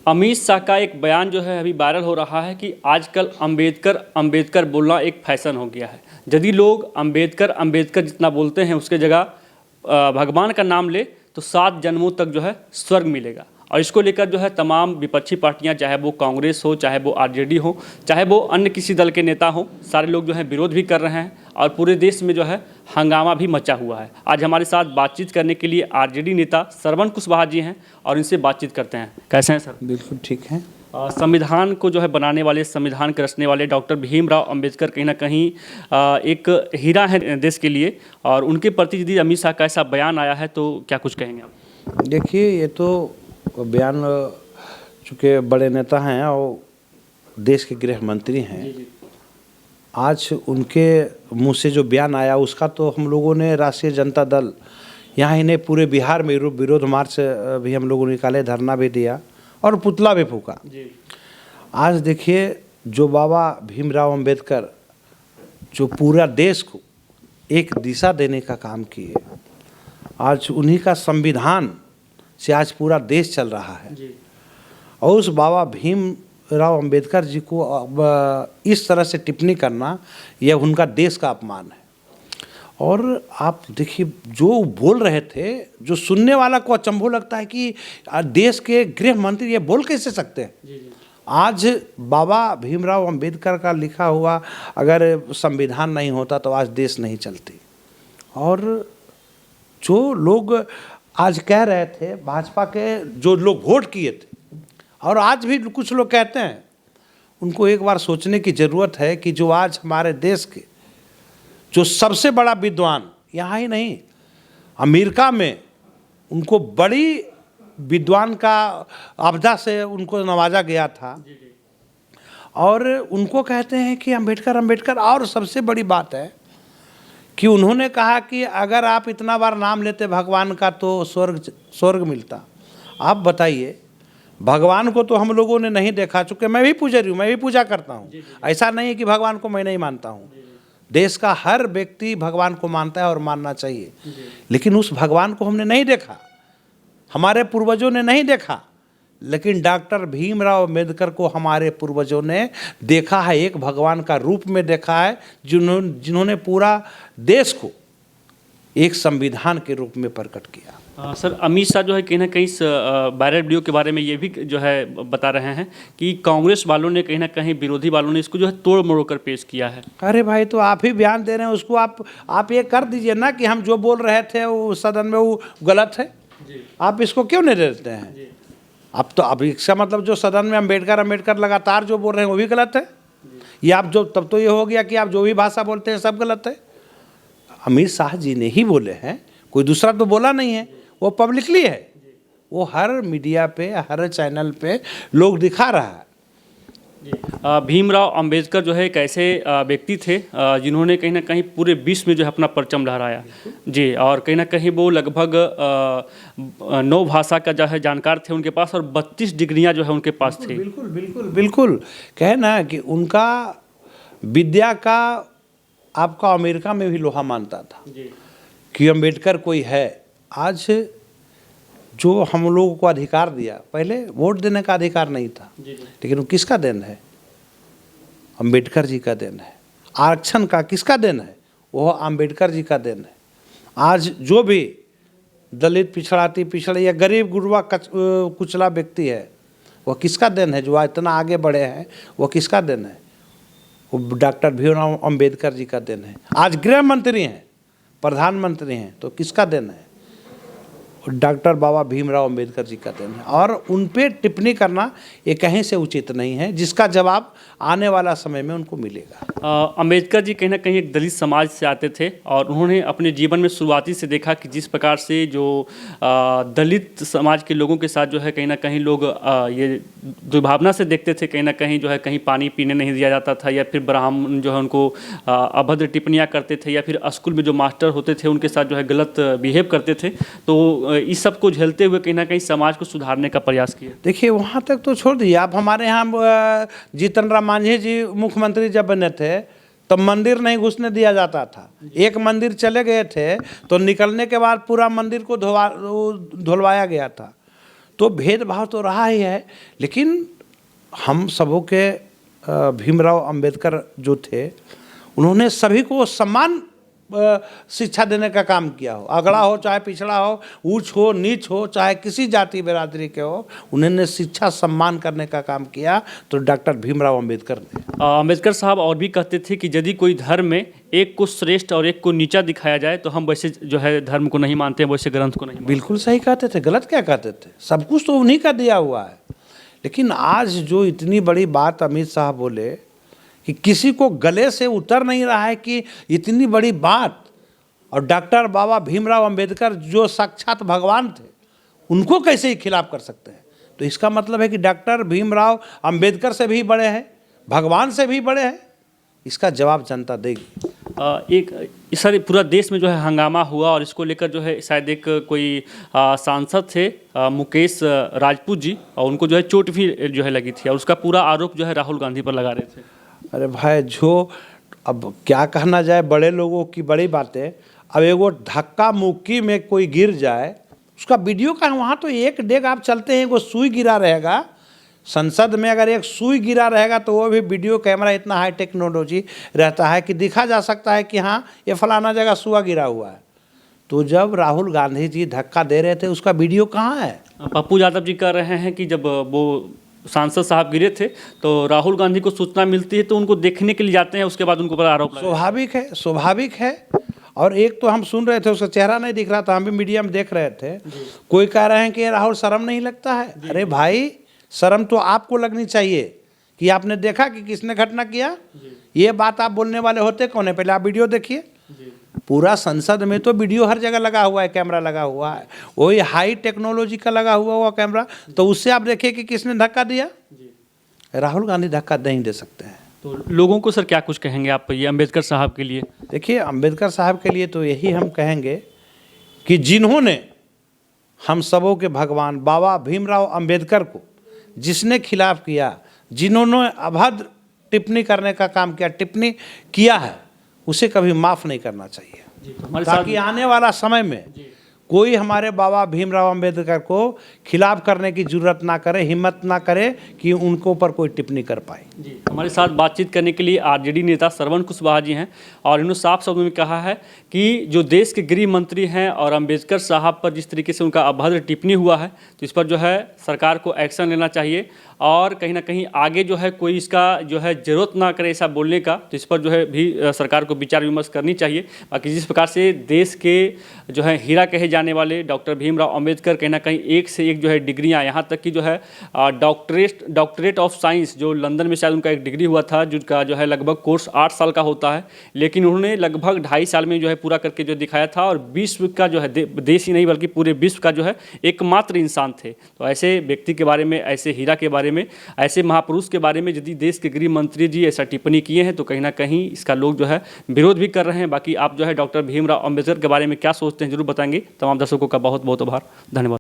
अमित शाह का एक बयान जो है अभी वायरल हो रहा है कि आजकल अंबेडकर अंबेडकर बोलना एक फैशन हो गया है। यदि लोग अंबेडकर अंबेडकर जितना बोलते हैं उसके जगह भगवान का नाम ले तो 7 जन्मों तक जो है स्वर्ग मिलेगा। और इसको लेकर जो है तमाम विपक्षी पार्टियां, चाहे वो कांग्रेस हो, चाहे वो आरजेडी हो, चाहे वो अन्य किसी दल के नेता हो, सारे लोग जो है विरोध भी कर रहे हैं और पूरे देश में जो है हंगामा भी मचा हुआ है। आज हमारे साथ बातचीत करने के लिए आरजेडी नेता श्रवण कुशवाहा जी हैं और इनसे बातचीत करते हैं। कैसे हैं सर? बिल्कुल ठीक है। संविधान को जो है बनाने वाले, संविधान के रचने वाले डॉक्टर भीमराव अंबेडकर कहीं ना कहीं एक हीरा है देश के लिए, और उनके प्रति यदि अमित शाह का ऐसा बयान आया है तो क्या कुछ कहेंगे आप? देखिए, ये तो बयान चूँकि बड़े नेता हैं और देश के गृह मंत्री हैं, आज उनके मुंह से जो बयान आया उसका तो हम लोगों ने राष्ट्रीय जनता दल यहाँ ही नहीं पूरे बिहार में विरोध मार्च भी हम लोगों ने निकाले, धरना भी दिया और पुतला भी फूका। आज देखिए, जो बाबा भीमराव अंबेडकर जो पूरा देश को एक दिशा देने का काम किए, आज उन्हीं का संविधान से आज पूरा देश चल रहा है। और उस बाबा भीमराव अंबेडकर जी को अब इस तरह से टिप्पणी करना, यह उनका देश का अपमान है। और आप देखिए, जो बोल रहे थे, जो सुनने वाला को अचंभव लगता है कि देश के गृह मंत्री ये बोल कैसे सकते हैं। आज बाबा भीमराव अंबेडकर का लिखा हुआ अगर संविधान नहीं होता तो आज देश नहीं चलती। और जो लोग आज कह रहे थे, भाजपा के जो लोग वोट किए थे और आज भी कुछ लोग कहते हैं, उनको एक बार सोचने की ज़रूरत है कि जो आज हमारे देश के जो सबसे बड़ा विद्वान, यहाँ ही नहीं अमेरिका में उनको बड़ी विद्वान का आपदा से उनको नवाजा गया था, और उनको कहते हैं कि अंबेडकर अंबेडकर। और सबसे बड़ी बात है कि उन्होंने कहा कि अगर आप इतना बार नाम लेते भगवान का तो स्वर्ग मिलता। आप बताइए, भगवान को तो हम लोगों ने नहीं देखा, चूँकि मैं भी पुजारी हूँ, मैं भी पूजा करता हूँ। ऐसा नहीं है कि भगवान को मैं नहीं मानता हूँ। देश का हर व्यक्ति भगवान को मानता है और मानना चाहिए, लेकिन उस भगवान को हमने नहीं देखा, हमारे पूर्वजों ने नहीं देखा। लेकिन डॉक्टर भीमराव अंबेडकर को हमारे पूर्वजों ने देखा है, एक भगवान का रूप में देखा है, जिन्होंने पूरा देश को एक संविधान के रूप में प्रकट किया। सर, अमित शाह जो है कहीं ना कहीं वायरल वीडियो के बारे में ये भी जो है बता रहे हैं कि कांग्रेस वालों ने कहीं ना कहीं, विरोधी वालों ने इसको जो है तोड़ मरोड़ कर पेश किया है। अरे भाई, तो आप ही बयान दे रहे हैं, उसको आप ये कर दीजिए ना कि हम जो बोल रहे थे वो सदन में वो गलत है। आप इसको क्यों नहीं देते हैं? अब इसका मतलब जो सदन में अंबेडकर अंबेडकर लगातार जो बोल रहे हैं वो भी गलत है। ये आप जो, तब तो ये हो गया कि आप जो भी भाषा बोलते हैं सब गलत है। अमित शाह जी ने ही बोले हैं, कोई दूसरा तो बोला नहीं है, वो पब्लिकली है, वो हर मीडिया पे, हर चैनल पे लोग दिखा रहा है। भीमराव अंबेडकर जो है एक ऐसे व्यक्ति थे जिन्होंने कहीं ना कहीं पूरे विश्व में जो है अपना परचम लहराया जी, और कहीं ना कहीं वो लगभग 9 भाषा का जो है जानकार थे उनके पास, और 32 डिग्रियां जो है उनके पास थी। बिल्कुल बिल्कुल बिल्कुल। कहे ना कि उनका विद्या का आपका अमेरिका में भी लोहा मानता था कि अंबेडकर कोई है। आज जो हम लोगों को अधिकार दिया, पहले वोट देने का अधिकार नहीं था, लेकिन वो किसका देन है? अंबेडकर जी का देन है। आरक्षण का किसका देन है? वो अंबेडकर जी का देन है। आज जो भी दलित, पिछड़ा या गरीब गुरबा कुचला व्यक्ति है, वो किसका देन है? जो आज इतना आगे बढ़े हैं, वो किसका देन है? वो डॉक्टर भीमराव अंबेडकर जी का देन है। आज गृह मंत्री हैं, प्रधानमंत्री हैं, तो किसका देन है? डॉक्टर बाबा भीमराव अंबेडकर जी का देन है। और उन पे टिप्पणी करना ये कहीं से उचित नहीं है, जिसका जवाब आने वाला समय में उनको मिलेगा। अंबेडकर जी कहीं ना कहीं एक दलित समाज से आते थे, और उन्होंने अपने जीवन में शुरुआती से देखा कि जिस प्रकार से जो दलित समाज के लोगों के साथ जो है कहीं ना कहीं लोग ये दुर्भावना से देखते थे। कहीं ना कहीं जो है कहीं पानी पीने नहीं दिया जाता था, या फिर ब्राह्मण जो है उनको अभद्र टिप्पणियाँ करते थे, या फिर स्कूल में जो मास्टर होते थे उनके साथ जो है गलत बिहेव करते थे। तो इस सब को झेलते हुए कहीं ना कहीं समाज को सुधारने का प्रयास किया। देखिए, वहाँ तक तो छोड़ दीजिए, आप हमारे यहाँ जीतन राम मांझी जी मुख्यमंत्री जब बने थे तो मंदिर नहीं घुसने दिया जाता था। एक मंदिर चले गए थे तो निकलने के बाद पूरा मंदिर को धुलवाया गया था। तो भेदभाव तो रहा ही है, लेकिन हम सबों के भीमराव अंबेडकर जो थे, उन्होंने सभी को समान शिक्षा देने का काम किया हो, अगड़ा हो चाहे पिछड़ा हो, ऊंच हो नीच हो, चाहे किसी जाति बिरादरी के हो, उन्होंने शिक्षा सम्मान करने का काम किया तो डॉक्टर भीमराव अंबेडकर ने। अंबेडकर साहब और भी कहते थे कि यदि कोई धर्म में एक को श्रेष्ठ और एक को नीचा दिखाया जाए तो हम वैसे जो है धर्म को नहीं मानते, वैसे ग्रंथ को नहीं मानते। बिल्कुल सही कहते थे, गलत क्या कहते थे, सब कुछ तो उन्हीं का दिया हुआ है। लेकिन आज जो इतनी बड़ी बात अमित शाह बोले कि किसी को गले से उतर नहीं रहा है कि इतनी बड़ी बात, और डॉक्टर बाबा भीमराव अंबेडकर जो साक्षात भगवान थे, उनको कैसे ही खिलाफ कर सकते हैं। तो इसका मतलब है कि डॉक्टर भीमराव अंबेडकर से भी बड़े हैं, भगवान से भी बड़े हैं। इसका जवाब जनता देगी। एक इस सारे पूरा देश में जो है हंगामा हुआ और इसको लेकर जो है शायद एक कोई सांसद थे मुकेश राजपूत जी, और उनको जो है चोट भी जो है लगी थी और उसका पूरा आरोप जो है राहुल गांधी पर लगा रहे थे। अरे भाई, जो अब क्या कहना जाए, बड़े लोगों की बड़ी बातें। अब एगो धक्का मुक्की में कोई गिर जाए, उसका वीडियो का वहाँ तो एक डेग आप चलते हैं, एगो सुई गिरा रहेगा संसद में, अगर एक सुई गिरा रहेगा तो वो भी वीडियो कैमरा इतना हाई टेक्नोलॉजी रहता है कि दिखा जा सकता है कि हाँ ये फलाना जगह सुआ गिरा हुआ है। तो जब राहुल गांधी जी धक्का दे रहे थे, उसका वीडियो कहाँ है? पप्पू यादव जी कह रहे हैं कि जब वो सांसद साहब गिरे थे तो राहुल गांधी को सूचना मिलती है तो उनको देखने के लिए जाते हैं, उसके बाद उनको पर आरोप लगाते हैं। स्वाभाविक है, स्वाभाविक है। और एक तो हम सुन रहे थे, उसका चेहरा नहीं दिख रहा था, हम भी मीडिया में देख रहे थे, कोई कह रहे हैं कि राहुल शर्म नहीं लगता है। अरे भाई, शर्म तो आपको लगनी चाहिए कि आपने देखा कि किसने घटना किया। ये बात आप बोलने वाले होते कौन है? पहले आप वीडियो देखिए। पूरा संसद में तो वीडियो हर जगह लगा हुआ है, कैमरा लगा हुआ है, वही हाई टेक्नोलॉजी का लगा हुआ कैमरा, तो उससे आप देखिए कि किसने धक्का दिया। राहुल गांधी धक्का नहीं दे सकते हैं। तो लोगों को सर क्या कुछ कहेंगे आप ये अंबेडकर साहब के लिए? देखिए, अंबेडकर साहब के लिए तो यही हम कहेंगे कि जिन्होंने हम सबों के भगवान बाबा भीमराव अंबेडकर को जिसने खिलाफ किया, जिन्होंने अभद्र टिप्पणी करने का काम किया, टिप्पणी किया है, उसे कभी माफ़ नहीं करना चाहिए, ताकि आने वाला समय में कोई हमारे बाबा भीमराव अंबेडकर को खिलाफ करने की जरूरत ना करे, हिम्मत ना करे कि उनको ऊपर कोई टिप्पणी कर पाए। जी, हमारे साथ बातचीत करने के लिए आरजेडी नेता श्रवण कुशवाहा जी हैं और इन्होंने साफ शब्दों में कहा है कि जो देश के गृह मंत्री हैं और अंबेडकर साहब पर जिस तरीके से उनका अभद्र टिप्पणी हुआ है तो इस पर जो है सरकार को एक्शन लेना चाहिए और कहीं ना कहीं आगे जो है कोई इसका जो है ज़रूरत ना करे ऐसा बोलने का, तो इस पर जो है भी सरकार को विचार विमर्श करनी चाहिए। बाकी जिस प्रकार से देश के जो है हीरा कहे जाने वाले डॉक्टर भीमराव अंबेडकर कहीं ना कहीं एक से एक जो है डिग्रियाँ, यहाँ तक कि जो है डॉक्टरेट ऑफ साइंस जो लंदन में शायद उनका एक डिग्री हुआ था, जिनका जो है लगभग कोर्स 8 साल का होता है, लेकिन उन्होंने लगभग 2.5 साल में जो है पूरा करके जो दिखाया था और विश्व का जो है देश ही नहीं बल्कि पूरे विश्व का जो है एकमात्र इंसान थे। तो ऐसे व्यक्ति के बारे में, ऐसे हीरा के बारे में, ऐसे महापुरुष के बारे में यदि देश के गृह मंत्री जी ऐसा टिप्पणी किए हैं तो कहीं ना कहीं इसका लोग जो है विरोध भी कर रहे हैं। बाकी आप जो है डॉक्टर भीमराव अंबेडकर के बारे में क्या सोचते हैं जरूर बताएंगे। तमाम दर्शकों का बहुत बहुत आभार, धन्यवाद।